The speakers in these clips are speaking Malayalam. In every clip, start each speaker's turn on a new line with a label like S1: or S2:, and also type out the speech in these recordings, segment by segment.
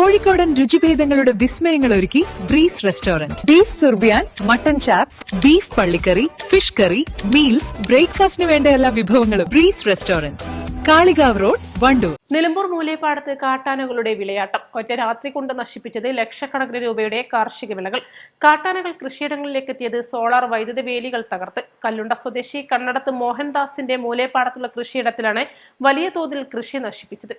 S1: കോഴിക്കോടൻ രുചിഭേദങ്ങളുടെ വിസ്മയങ്ങൾ ഒരുക്കി ബ്രീസ് റെസ്റ്റോറന്റ്. ബീഫ് സുർബിയാൻ, മട്ടൻ ചാപ്സ്, ബീഫ് പള്ളിക്കറി, ഫിഷ് കറി, മീൽസ്, ബ്രേക്ക്ഫാസ്റ്റിന് വേണ്ട എല്ലാ വിഭവങ്ങളും. Breeze restaurant, Kalikavu road, Wandoor.
S2: Nilambur മൂലേപ്പാടത്ത് കാട്ടാനകളുടെ വിളയാട്ടം. ഒറ്റ രാത്രി കൊണ്ട് നശിപ്പിച്ചത് ലക്ഷക്കണക്കിന് രൂപയുടെ കാർഷിക വിളകൾ. കാട്ടാനകൾ കൃഷിയിടങ്ങളിലേക്ക് എത്തിയത് സോളാർ വൈദ്യുത വേലികൾ തകർത്ത്. കല്ലുണ്ട സ്വദേശി കണ്ണടത്ത് മോഹൻദാസിന്റെ മൂലേപ്പാടത്തുള്ള കൃഷിയിടത്തിലാണ് വലിയ തോതിൽ കൃഷി നശിപ്പിച്ചത്.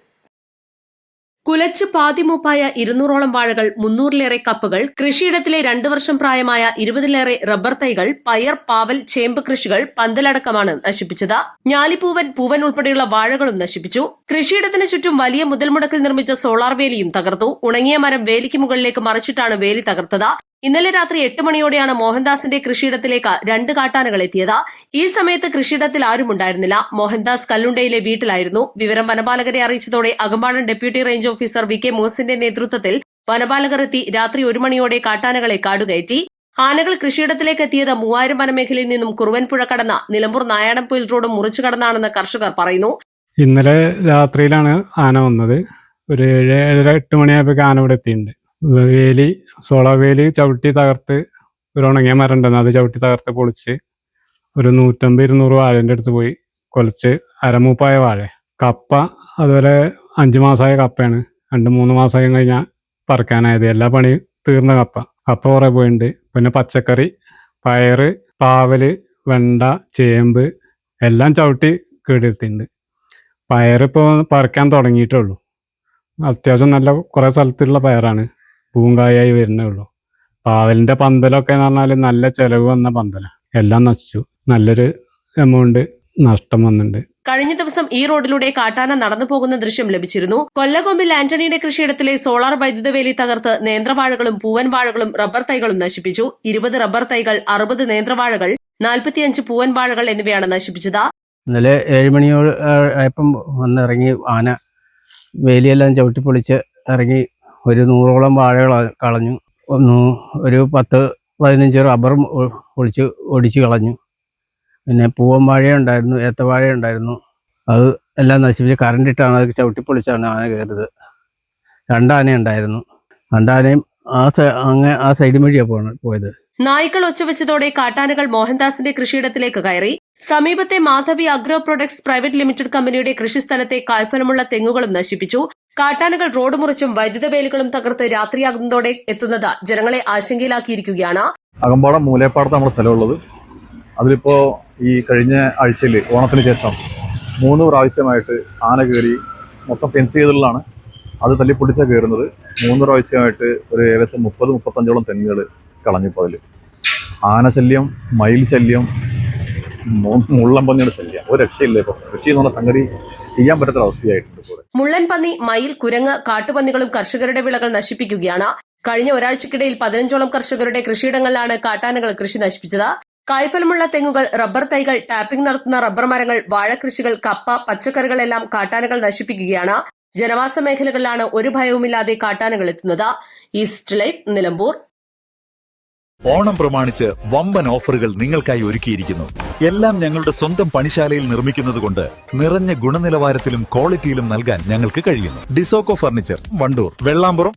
S2: കുലച്ച് പാതിമൂപ്പായ 200ഓളം വാഴകൾ, 300ലേറെ കപ്പുകൾ, കൃഷിയിടത്തിലെ 2 വർഷം പ്രായമായ 20ലേറെ റബ്ബർ തൈകൾ, പയർ, പാവൽ, ചേമ്പ് കൃഷികൾ, പന്തലടക്കമാണ് നശിപ്പിച്ചത്. ഞാലിപ്പൂവൻ, പൂവൻ ഉൾപ്പെടെയുള്ള വാഴകളും നശിപ്പിച്ചു. കൃഷിയിടത്തിന് ചുറ്റും വലിയ മുതൽ മുടക്കിൽ നിർമ്മിച്ച സോളാർ വേലിയും തകർത്തു. ഉണങ്ങിയ മരം വേലിക്ക് മുകളിലേക്ക് മറിച്ചിട്ടാണ് വേലി തകർത്തത്. ഇന്നലെ രാത്രി 8 മണിയോടെയാണ് മോഹൻദാസിന്റെ കൃഷിയിടത്തിലേക്ക് 2 കാട്ടാനകൾ എത്തിയത്. ഈ സമയത്ത് കൃഷിയിടത്തിൽ ആരുമുണ്ടായിരുന്നില്ല. മോഹൻദാസ് കല്ലുണ്ടയിലെ വീട്ടിലായിരുന്നു. വിവരം വനപാലകരെ അറിയിച്ചതോടെ Akampadam deputy range officer V K മോസിന്റെ നേതൃത്വത്തിൽ വനപാലകർ എത്തി രാത്രി 1 മണിയോടെ കാട്ടാനകളെ കാടുകയറ്റി. ആനകൾ കൃഷിയിടത്തിലേക്ക് എത്തിയത് 3000 വനമേഖലയിൽ നിന്നും കുറുവൻപുഴ കടന്ന നിലമ്പൂർ നായാടംപൊയിൽ റോഡ് മുറിച്ചു കടന്നാണെന്ന് കർഷകർ പറയുന്നു.
S3: ഇന്നലെ രാത്രിയിലാണ് ആന വന്നത്. ഒരു 7-8 മണിയായപ്പോൾ ആന ഇവിടെ എത്തിയിട്ടുണ്ട്. വേലി, സോളാർ വേലി ചവിട്ടി തകർത്ത്, ഒരു ഉണങ്ങിയ മരം ഉണ്ടെന്ന് അത് ചവിട്ടി തകർത്ത് പൊളിച്ച് ഒരു 150-200 വാഴേൻ്റെ അടുത്ത് പോയി കൊലച്ച് അരമൂപ്പായ വാഴ. കപ്പ അതുപോലെ 5 മാസമായ കപ്പയാണ്. 2-3 മാസം കഴിഞ്ഞാൽ പറിക്കാനായത്. എല്ലാ പണി തീർന്ന കപ്പ കുറേ പോയിട്ടുണ്ട്. പിന്നെ പച്ചക്കറി, പയറ്, പാവല്, വെണ്ട, ചേമ്പ് എല്ലാം ചവിട്ടി കേടെടുത്തിട്ടുണ്ട്. പയറിപ്പോൾ പറിക്കാൻ തുടങ്ങിയിട്ടുള്ളൂ. അത്യാവശ്യം നല്ല കുറേ സ്ഥലത്തുള്ള പയറാണ്. പൂങ്കായായി വരുന്നേ ഉള്ളൂ. പാവലിന്റെ പന്തലൊക്കെ എന്ന് പറഞ്ഞാൽ നല്ല ചെലവ് വന്ന പന്തല. എല്ലാം നശിച്ചു. നല്ലൊരു എമൗണ്ട് നഷ്ടം വന്നിട്ടുണ്ട്.
S2: കഴിഞ്ഞ ദിവസം ഈ റോഡിലൂടെ കാട്ടാന നടന്നു പോകുന്ന ദൃശ്യം ലഭിച്ചിരുന്നു. കൊല്ലകൊമ്പിൽ ആന്റണിയുടെ കൃഷിയിടത്തിലെ സോളാർ വൈദ്യുത വേലി തകർത്ത് നേന്ത്രവാഴകളും പൂവൻ വാഴകളും റബ്ബർ തൈകളും നശിപ്പിച്ചു. 20 റബ്ബർ തൈകൾ, 60 നേന്ത്രവാഴകൾ, 45 പൂവൻ വാഴകൾ എന്നിവയാണ് നശിപ്പിച്ചത്.
S4: ഇന്നലെ 7 മണിയോടൊപ്പം വന്നിറങ്ങി ആന വേലിയെല്ലാം ചവിട്ടിപ്പൊളിച്ച് ഇറങ്ങി. ഒരു 100ഓളം വാഴകൾ കളഞ്ഞു. ഒരു 10-15 റബ്ബറും ഒടിച്ച് കളഞ്ഞു. പിന്നെ പൂവൻ വാഴയുണ്ടായിരുന്നു, ഏത്തവാഴയുണ്ടായിരുന്നു. അത് എല്ലാം നശിപ്പിച്ച് കറണ്ടിട്ടാണ് അത് ചവിട്ടിപ്പൊളിച്ചാണ് ആന കയറിയത്. 2 ആനയുണ്ടായിരുന്നു. 2 ആനയും ആ സൈഡ് വഴിയാണ് പോയത്.
S2: നായ്ക്കൾ ഒച്ചവെച്ചതോടെ കാട്ടാനകൾ മോഹൻദാസിന്റെ കൃഷിയിടത്തിലേക്ക് കയറി. സമീപത്തെ Madhavi agro products private limited കമ്പനിയുടെ കൃഷിസ്ഥലത്തെ കായ്ഫലമുള്ള തെങ്ങുകളും നശിപ്പിച്ചു. കാട്ടാനകൾ റോഡ് മുറിച്ചും വൈദ്യുത വേലികളും തകർത്ത് രാത്രിയാകുന്നതോടെ എത്തുന്നത് ജനങ്ങളെ ആശങ്കയിലാക്കിയിരിക്കുകയാണ്.
S5: അകമ്പാടം മൂലേപ്പാടത്ത് നമ്മുടെ സ്ഥലമുള്ളത്. അതിലിപ്പോൾ ഈ കഴിഞ്ഞ ആഴ്ചയിൽ ഓണത്തിന് ശേഷം 3 പ്രാവശ്യമായിട്ട് ആന കയറി. മൊത്തം ഫെൻസ് ചെയ്തുള്ളതാണ്. അത് തല്ലിപ്പൊടിച്ചാണ് കയറുന്നത്. 3 പ്രാവശ്യമായിട്ട് ഒരു ഏകദേശം 30-35ഓളം തെങ്ങുകൾ കളഞ്ഞിപ്പോൾ. അതിൽ ആനശല്യം, മയിൽ ശല്യം, മുള്ളൻപന്നിയുടെ ശല്യം, ഒരു രക്ഷയില്ല. ഇപ്പോൾ കൃഷി എന്ന് പറഞ്ഞ സംഗതി ചെയ്യാൻ പറ്റാത്ത അവസ്ഥയായിട്ടുണ്ട്.
S2: മുള്ളൻപന്നി, മയിൽ, കുരങ്ങ്, കാട്ടുപന്നികളും കർഷകരുടെ വിളകൾ നശിപ്പിക്കുകയാണ്. കഴിഞ്ഞ ഒരാഴ്ചക്കിടയിൽ 15ഓളം കർഷകരുടെ കൃഷിയിടങ്ങളിലാണ് കാട്ടാനകൾ കൃഷി നശിപ്പിച്ചത്. കായ്ഫലമുള്ള തെങ്ങുകൾ, റബ്ബർ തൈകൾ, ടാപ്പിംഗ് നടത്തുന്ന റബ്ബർ മരങ്ങൾ, വാഴകൃഷികൾ, കപ്പ, പച്ചക്കറികളെല്ലാം കാട്ടാനകൾ നശിപ്പിക്കുകയാണ്. ജനവാസ മേഖലകളിലാണ് ഒരു ഭയവുമില്ലാതെ കാട്ടാനകൾ എത്തുന്നത്. East live, Nilambur.
S6: ഓണം പ്രമാണിച്ച് വമ്പൻ ഓഫറുകൾ നിങ്ങൾക്കായി ഒരുക്കിയിരിക്കുന്നു. എല്ലാം ഞങ്ങളുടെ സ്വന്തം പണിശാലയിൽ നിർമ്മിക്കുന്നതുകൊണ്ട് നിറഞ്ഞ ഗുണനിലവാരത്തിലും ക്വാളിറ്റിയിലും നൽകാൻ ഞങ്ങൾക്ക് കഴിയുന്നു. ഡിസോക്കോ ഫർണിച്ചർ, വണ്ടൂർ, വെള്ളാമ്പുറം.